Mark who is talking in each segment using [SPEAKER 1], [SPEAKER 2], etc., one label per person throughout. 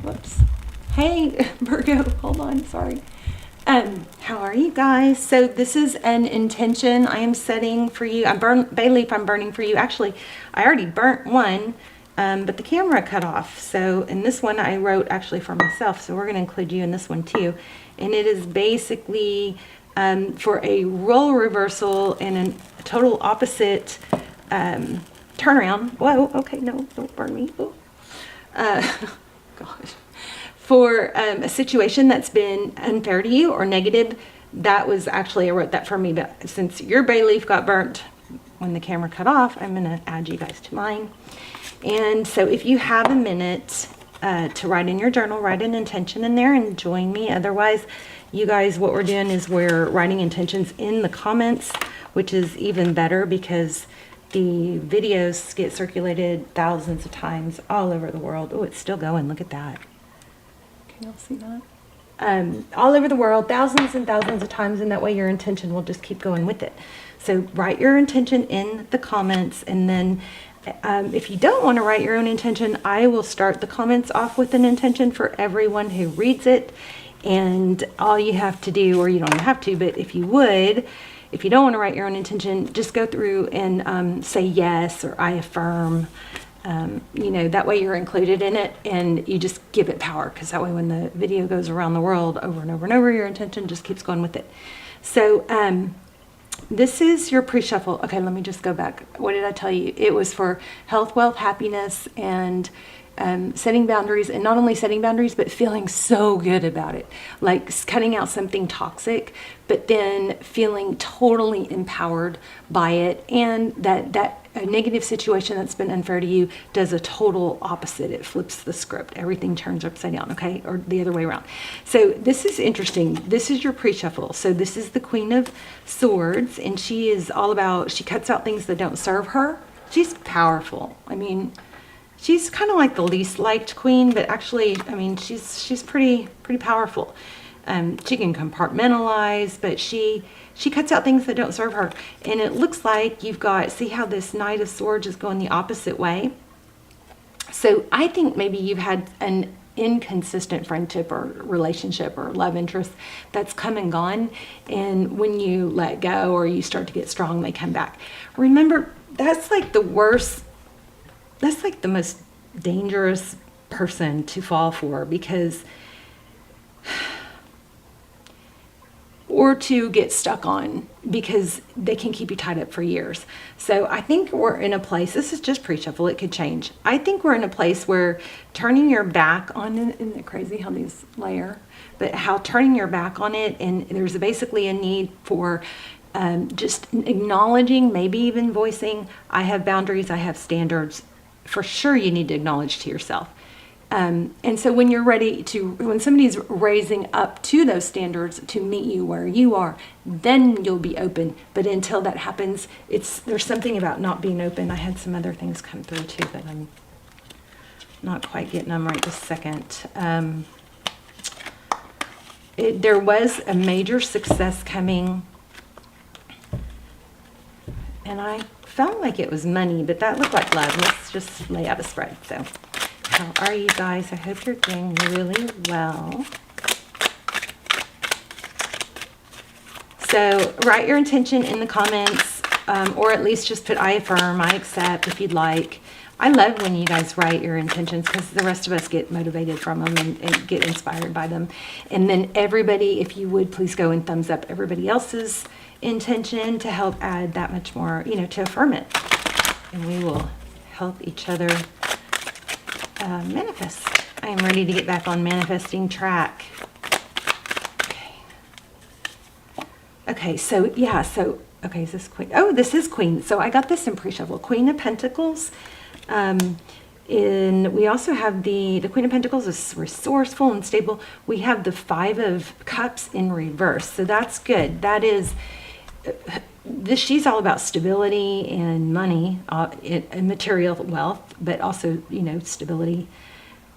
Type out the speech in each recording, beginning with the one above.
[SPEAKER 1] Whoops. Hey, Virgo, hold on, sorry. How are you guys? So this is an intention I am setting for you. Bay leaf I'm burning for you. Actually, I already burnt one, but the camera cut off. So in this one I wrote actually for myself. So we're going to include you in this one too. And it is basically for a role reversal and a total opposite turnaround. Whoa, okay, no, don't burn me. Oh. Gosh. For a situation that's been unfair to you or negative. That was actually, I wrote that for me, but since your bay leaf got burnt when the camera cut off, I'm going to add you guys to mine. And so if you have a minute to write in your journal, write an intention in there and join me. Otherwise, you guys, what we're doing is we're writing intentions in the comments, which is even better because the videos get circulated thousands of times all over the world. Oh, it's still going. Look at that. Can y'all see that? All over the world, thousands and thousands of times, and that way your intention will just keep going with it. So write your intention in the comments, and then if you don't want to write your own intention, I will start the comments off with an intention for everyone who reads it. And all you have to do, or you don't have to, but if you would, if you don't want to write your own intention, just go through and say yes or I affirm. You know, that way you're included in it and you just give it power, because that way when the video goes around the world over and over and over, your intention just keeps going with it. So this is your pre-shuffle. Okay, let me just go back. What did I tell you? It was for health, wealth, happiness, and setting boundaries, and not only setting boundaries, but feeling so good about it, like cutting out something toxic, but then feeling totally empowered by it. And that a negative situation that's been unfair to you does a total opposite. It flips the script. Everything turns upside down, okay? Or the other way around. So this is interesting. This is your pre-shuffle. So this is the Queen of Swords, and she is all about, she cuts out things that don't serve her. She's powerful. I mean, she's kind of like the least liked queen, but actually, I mean, she's pretty powerful. She can compartmentalize, but she cuts out things that don't serve her. And it looks like you've got, see how this Knight of Swords is going the opposite way? So I think maybe you've had an inconsistent friendship or relationship or love interest that's come and gone. And when you let go or you start to get strong, they come back. Remember, that's like the worst. That's like the most dangerous person to fall for, because, or to get stuck on, because they can keep you tied up for years. So I think we're in a place, this is just pre-shuffle, it could change. I think we're in a place where turning your back on it, isn't it crazy how these layer? But how turning your back on it, and there's basically a need for just acknowledging, maybe even voicing, I have boundaries, I have standards. For sure you need to acknowledge to yourself. And so when you're ready to, when somebody's raising up to those standards to meet you where you are, then you'll be open. But until that happens, there's something about not being open. I had some other things come through too, but I'm not quite getting them right this second. There was a major success coming, and I felt like it was money, but that looked like love. Let's just lay out a spread. So how are you guys? I hope you're doing really well. So write your intention in the comments, or at least just put I affirm, I accept if you'd like. I love when you guys write your intentions, because the rest of us get motivated from them and get inspired by them. And then everybody, if you would, please go and thumbs up everybody else's intention to help add that much more, you know, to affirm it. And we will help each other manifest. I am ready to get back on manifesting track. Okay, so yeah, okay, is this Queen? Oh, this is Queen. So I got this in pre-shuffle. Queen of Pentacles. We also have the Queen of Pentacles is resourceful and stable. We have the Five of Cups in reverse. So that's good. That is, she's all about stability and money, and material wealth, but also, you know, stability.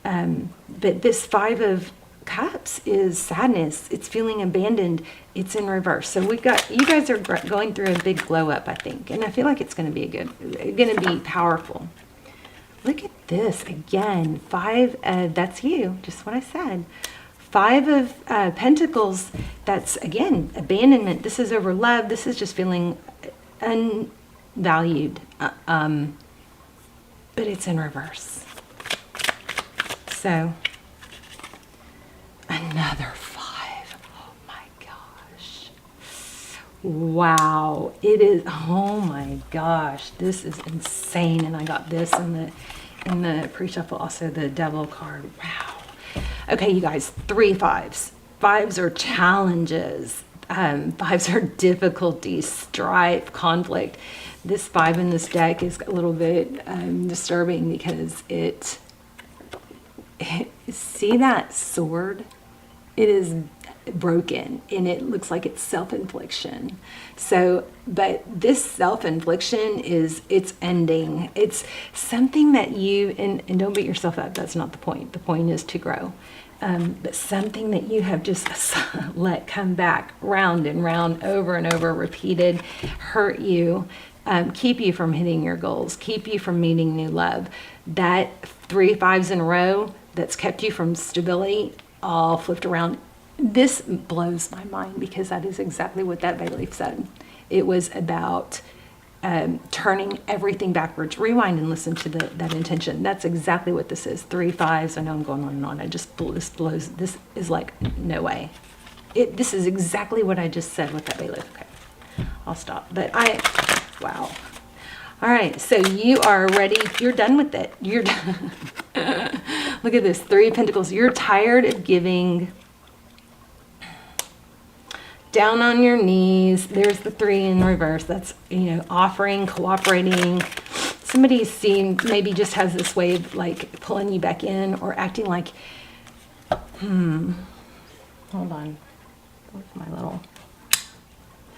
[SPEAKER 1] But this Five of Cups is sadness. It's feeling abandoned. It's in reverse. So we've got, you guys are going through a big glow up, I think, and I feel like it's going to be going to be powerful. Look at this again. 5, that's you, just what I said. 5 of Pentacles, that's again, abandonment. This is over love. This is just feeling unvalued. But it's in reverse. So, another 5. Oh my gosh. Wow. It is, oh my gosh. This is insane. And I got this in the pre-shuffle, also the Devil card. Wow. Okay, you guys, 3 5s. 5s are challenges. 5s are difficulties, strife, conflict. This 5 in this deck is a little bit disturbing because see that sword? It is broken and it looks like it's self-infliction. So, but this self-infliction it's ending. It's something that you, and don't beat yourself up, that's not the point. The point is to grow. But something that you have just let come back round and round, over and over, repeated, hurt you, keep you from hitting your goals, keep you from meeting new love. That 3 5s in a row that's kept you from stability, all flipped around. This blows my mind because that is exactly what that bay leaf said. It was about turning everything backwards. Rewind and listen to that intention. That's exactly what this is. 3 5s. I know I'm going on and on. This blows. This is like, no way. This is exactly what I just said with that bay leaf. Okay, I'll stop. But wow. All right, so you are ready. You're done with it. You're done. Look at this, 3 of Pentacles. You're tired of giving. Down on your knees. There's the 3 in reverse. That's, offering, cooperating. Somebody maybe just has this way of like pulling you back in or acting like, hold on. Where's my little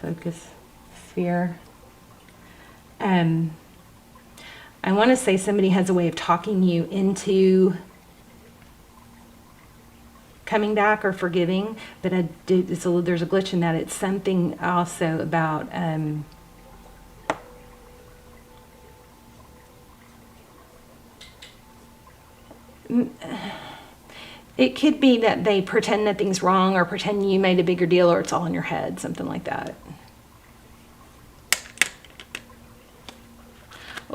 [SPEAKER 1] focus sphere? I want to say somebody has a way of talking you into coming back or forgiving, but there's a glitch in that. It's something also about it could be that they pretend that thing's wrong or pretend you made a bigger deal or it's all in your head, something like that.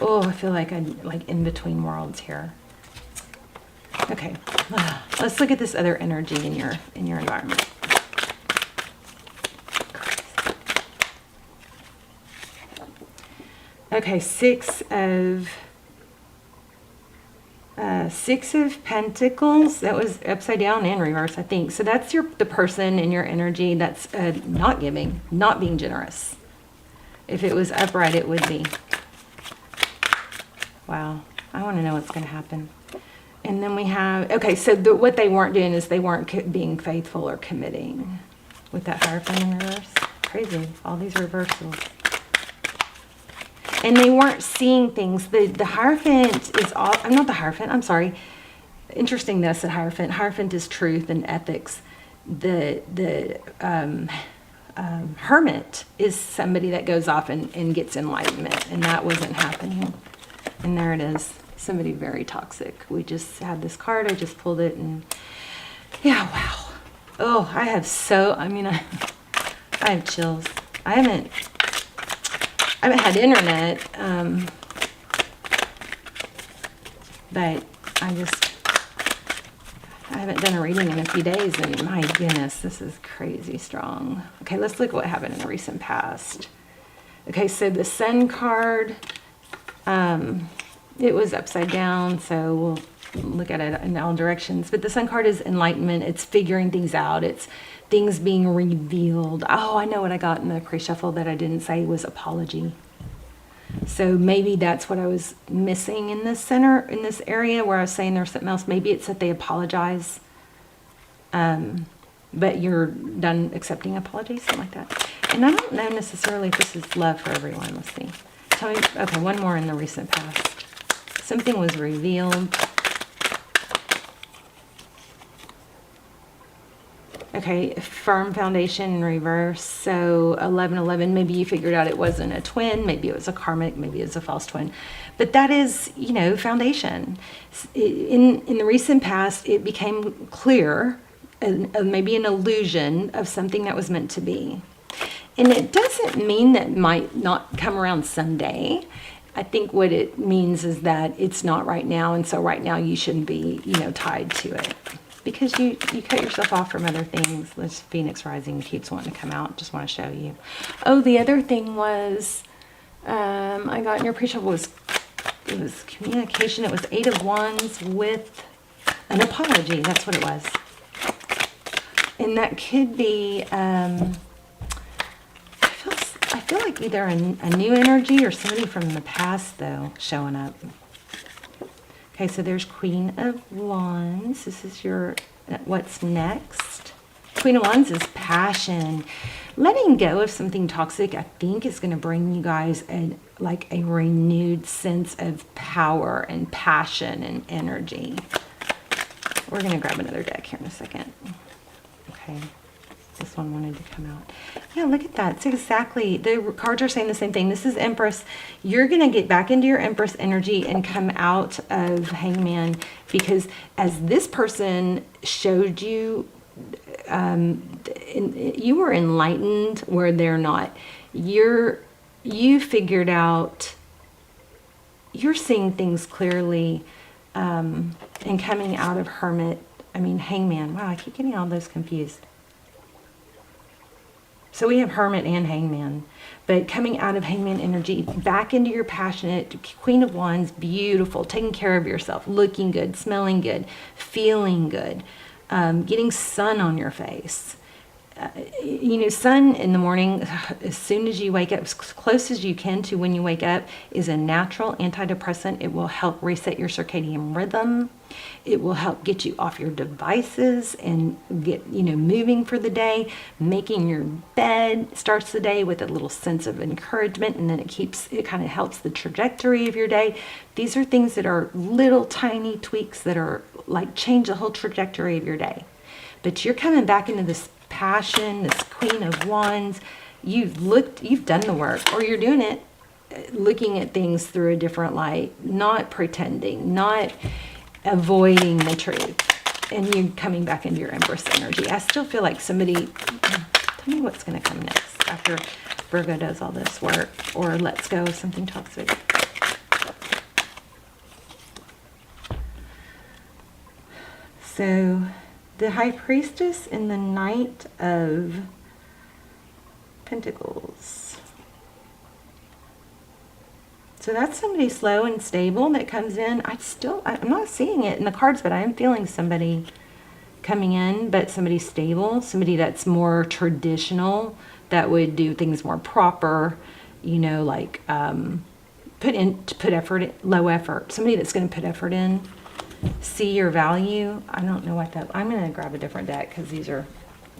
[SPEAKER 1] Oh, I feel like I'm like in between worlds here. Okay, let's look at this other energy in your environment. Okay, 6 of Pentacles. That was upside down and reverse, I think. So that's the person in your energy that's not giving, not being generous. If it was upright, it would be. Wow, I want to know what's going to happen. And then we have, okay, so what they weren't doing is they weren't being faithful or committing with that Hierophant in reverse. Crazy, all these reversals. And they weren't seeing things. The Hierophant is all, I'm not the Hierophant, I'm sorry. Interesting that's the Hierophant. Hierophant is truth and ethics. The Hermit is somebody that goes off and gets enlightenment, and that wasn't happening. And there it is. Somebody very toxic. We just had this card. I just pulled it and yeah, wow. Oh, I have I have chills. I haven't had internet, but I haven't done a reading in a few days, and my goodness, this is crazy strong. Okay, let's look at what happened in the recent past. Okay, so the Sun card, it was upside down, so we'll look at it in all directions. But the Sun card is enlightenment. It's figuring things out. It's things being revealed. Oh, I know what I got in the pre-shuffle that I didn't say was apology. So maybe that's what I was missing in this center, in this area where I was saying there's something else. Maybe it's that they apologize, but you're done accepting apologies, something like that. And I don't know necessarily if this is love for everyone. Let's see. Tell me, okay, one more in the recent past. Something was revealed. Okay, firm foundation in reverse. So 1111, maybe you figured out it wasn't a twin, maybe it was a karmic, maybe it was a false twin. But that is, you know, foundation. In the recent past, it became clear, maybe an illusion of something that was meant to be. And it doesn't mean that it might not come around someday. I think what it means is that it's not right now, and so right now you shouldn't be, you know, tied to it. Because you cut yourself off from other things. This Phoenix Rising keeps wanting to come out. Just want to show you. Oh, the other thing was, I got in your pre-shuffle it was communication. It was 8 of Wands with an apology. That's what it was. And that could be, I feel like either a new energy or somebody from the past, though, showing up. Okay, so there's Queen of Wands. This is your, what's next? Queen of Wands is passion. Letting go of something toxic, I think, is going to bring you guys a renewed sense of power and passion and energy. We're going to grab another deck here in a second. Okay. This one wanted to come out. Yeah, look at that. It's exactly, the cards are saying the same thing. This is Empress. You're going to get back into your Empress energy and come out of Hangman, because as this person showed you, you were enlightened where they're not. You figured out, you're seeing things clearly, and coming out of Hangman. Wow, I keep getting all those confused. So we have Hermit and Hangman, but coming out of Hangman energy, back into your passionate Queen of Wands, beautiful, taking care of yourself, looking good, smelling good, feeling good, getting sun on your face. You know, sun in the morning, as soon as you wake up, as close as you can to when you wake up, is a natural antidepressant. It will help reset your circadian rhythm. It will help get you off your devices and get, you know, moving for the day. Making your bed starts the day with a little sense of encouragement, and then it kind of helps the trajectory of your day. These are things that are little tiny tweaks that are like change the whole trajectory of your day. But you're coming back into this passion, this Queen of Wands. You've done the work, or you're doing it, looking at things through a different light, not pretending, not avoiding the truth, and you're coming back into your Empress energy. I still feel like somebody, tell me what's going to come next after Virgo does all this work or lets go of something toxic. So the High Priestess and the Knight of Pentacles. So that's somebody slow and stable that comes in. I'm not seeing it in the cards, but I am feeling somebody coming in, but somebody stable, somebody that's more traditional, that would do things more proper, you know, like put effort, low effort. Somebody that's going to put effort in. See your value. I don't know what that, I'm going to grab a different deck because these are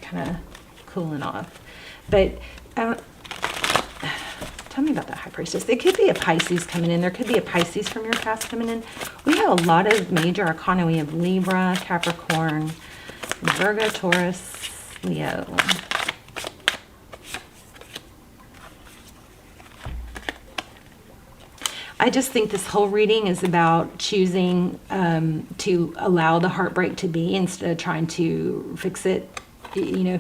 [SPEAKER 1] kind of cooling off. But tell me about that High Priestess. It could be a Pisces coming in. There could be a Pisces from your past coming in. We have a lot of major arcana. We have Libra, Capricorn, Virgo, Taurus, Leo. I just think this whole reading is about choosing to allow the heartbreak to be instead of trying to fix it. You know,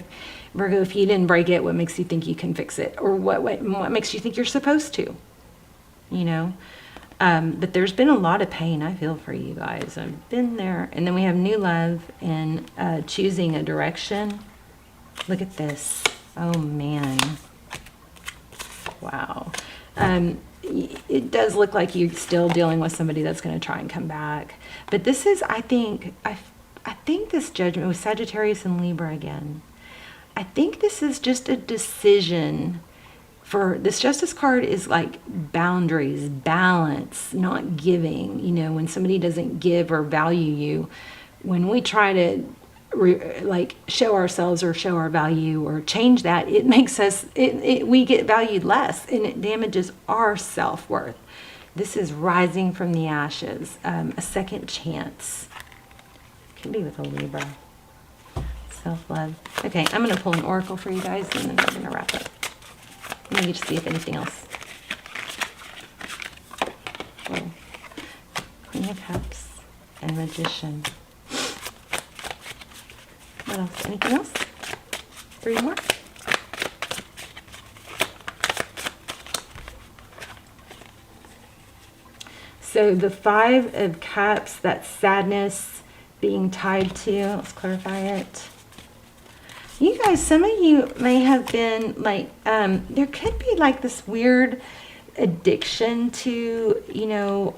[SPEAKER 1] Virgo, if you didn't break it, what makes you think you can fix it? Or what makes you think you're supposed to? You know? But there's been a lot of pain, I feel, for you guys. I've been there. And then we have new love and choosing a direction. Look at this. Oh, man. Wow. It does look like you're still dealing with somebody that's going to try and come back. But this is, I think this judgment was Sagittarius and Libra again. I think this is just a decision. For this Justice card is like boundaries, balance, not giving. You know, when somebody doesn't give or value you, when we try to show ourselves or show our value or change that, it makes us, we get valued less, and it damages our self-worth. This is rising from the ashes, a second chance. Could be with a Libra. Self-love. Okay, I'm going to pull an oracle for you guys, and then we're going to wrap up. Let me just see if anything else. Whoa. Queen of Cups, and Magician. What else? Anything else? 3 more? So the 5 of Cups, that sadness being tied to, let's clarify it. You guys, some of you may have been like, there could be like this weird addiction to, you know,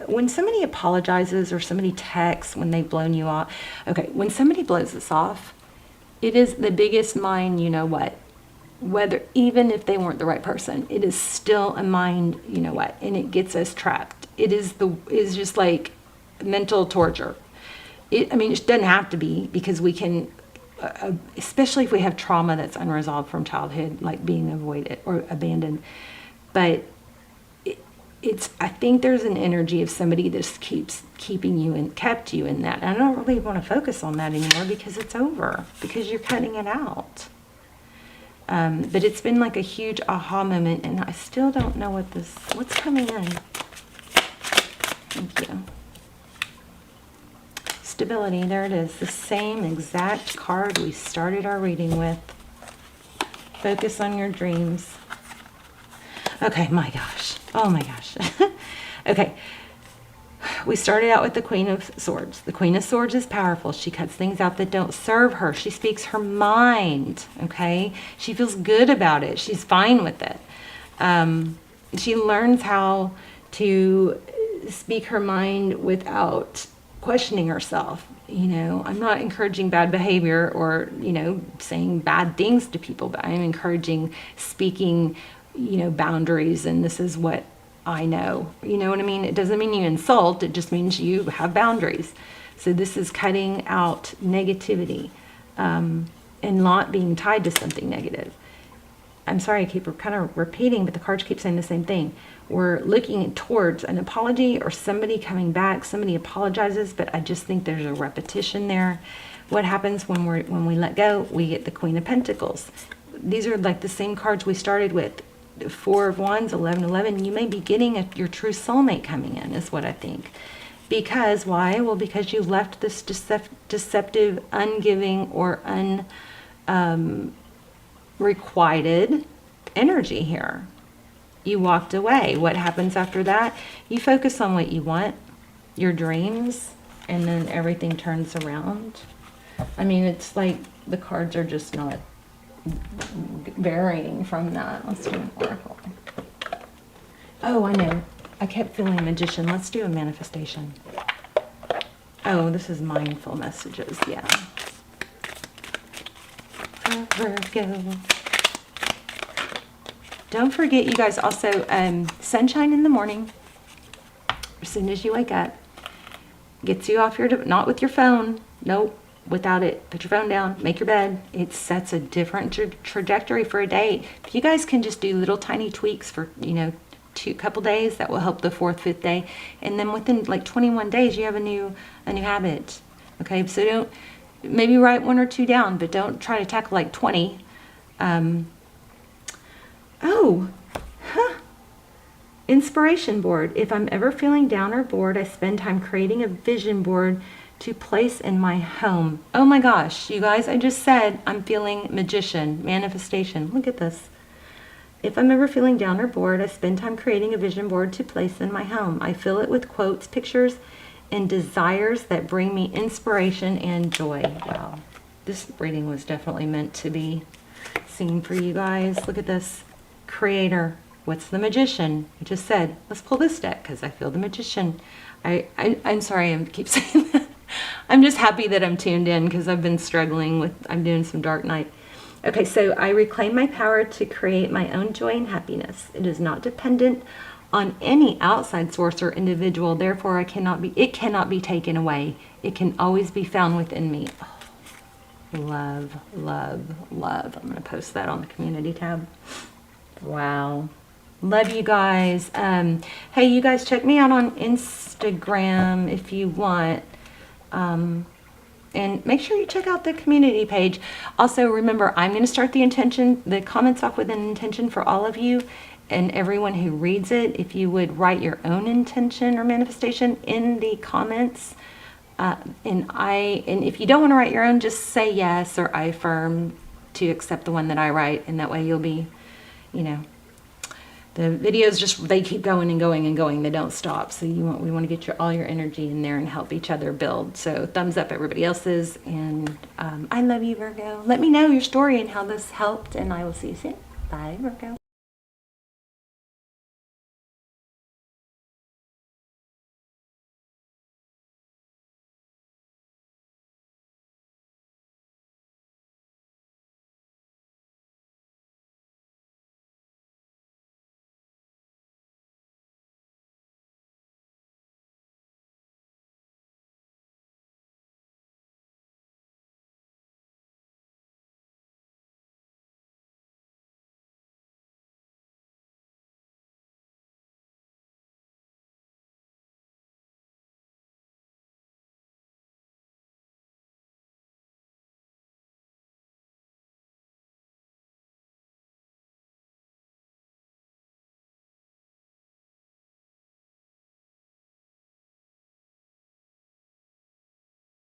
[SPEAKER 1] when somebody apologizes or somebody texts when they've blown you off. Okay, when somebody blows us off, it is the biggest mind, you know what, whether, even if they weren't the right person, it is still a mind, you know what, and it gets us trapped. It is just like mental torture. I mean, it doesn't have to be, because we can, especially if we have trauma that's unresolved from childhood, like being avoided or abandoned. But I think there's an energy of somebody that keeps keeping you and kept you in that. And I don't really want to focus on that anymore, because it's over, because you're cutting it out. But it's been like a huge aha moment, and I still don't know what's coming in. Thank you. Stability, there it is. The same exact card we started our reading with. Focus on your dreams. Okay, my gosh. Oh my gosh. Okay. We started out with the Queen of Swords. The Queen of Swords is powerful. She cuts things out that don't serve her. She speaks her mind, okay? She feels good about it. She's fine with it. She learns how to speak her mind without questioning herself. You know, I'm not encouraging bad behavior or, you know, saying bad things to people, but I'm encouraging speaking, you know, boundaries, and this is what I know. You know what I mean? It doesn't mean you insult, it just means you have boundaries. So this is cutting out negativity, and not being tied to something negative. I'm sorry, I keep kind of repeating, but the cards keep saying the same thing. We're looking towards an apology or somebody coming back, somebody apologizes, but I just think there's a repetition there. What happens when we let go? We get the Queen of Pentacles. These are like the same cards we started with. 4 of Wands, 11. You may be getting your true soulmate coming in, is what I think. Because, why? Well, because you left this deceptive, ungiving, or unrequited energy here. You walked away. What happens after that? You focus on what you want, your dreams, and then everything turns around. I mean, it's like the cards are just not varying from that. Let's do an oracle. Oh, I know. I kept feeling Magician. Let's do a manifestation. Oh, this is mindful messages. Yeah. Virgo. Don't forget, you guys, also sunshine in the morning. As soon as you wake up, gets you off not with your phone. Nope. Without it, put your phone down, make your bed. It sets a different trajectory for a day. If you guys can just do little tiny tweaks for, you know, couple days, that will help the 4th, 5th day. And then within like 21 days, you have a new habit. Okay, so don't, maybe write 1 or 2 down, but don't try to tackle like 20. Inspiration board. If I'm ever feeling down or bored, I spend time creating a vision board to place in my home. Oh my gosh, you guys, I just said I'm feeling Magician, manifestation. Look at this. If I'm ever feeling down or bored, I spend time creating a vision board to place in my home. I fill it with quotes, pictures, and desires that bring me inspiration and joy. Wow, this reading was definitely meant to be seen for you guys. Look at this. Creator. What's the Magician? I just said, let's pull this deck because I feel the Magician. I'm sorry, I keep saying that. I'm just happy that I'm tuned in because I've been struggling with, I'm doing some dark night. Okay, so I reclaim my power to create my own joy and happiness. It is not dependent on any outside source or individual. Therefore, it cannot be taken away. It can always be found within me. Oh, love, love, love. I'm going to post that on the community tab. Wow. Love you guys. Hey, you guys, check me out on Instagram if you want. And make sure you check out the community page. Also, remember, I'm going to start the comments off with an intention for all of you and everyone who reads it. If you would write your own intention or manifestation in the comments. And if you don't want to write your own, just say yes or I affirm to accept the one that I write. And that way you'll be, the videos they keep going and going and going. They don't stop. So we want to get all your energy in there and help each other build. So thumbs up everybody else's. And I love you, Virgo. Let me know your story and how this helped. And I will see you soon. Bye, Virgo.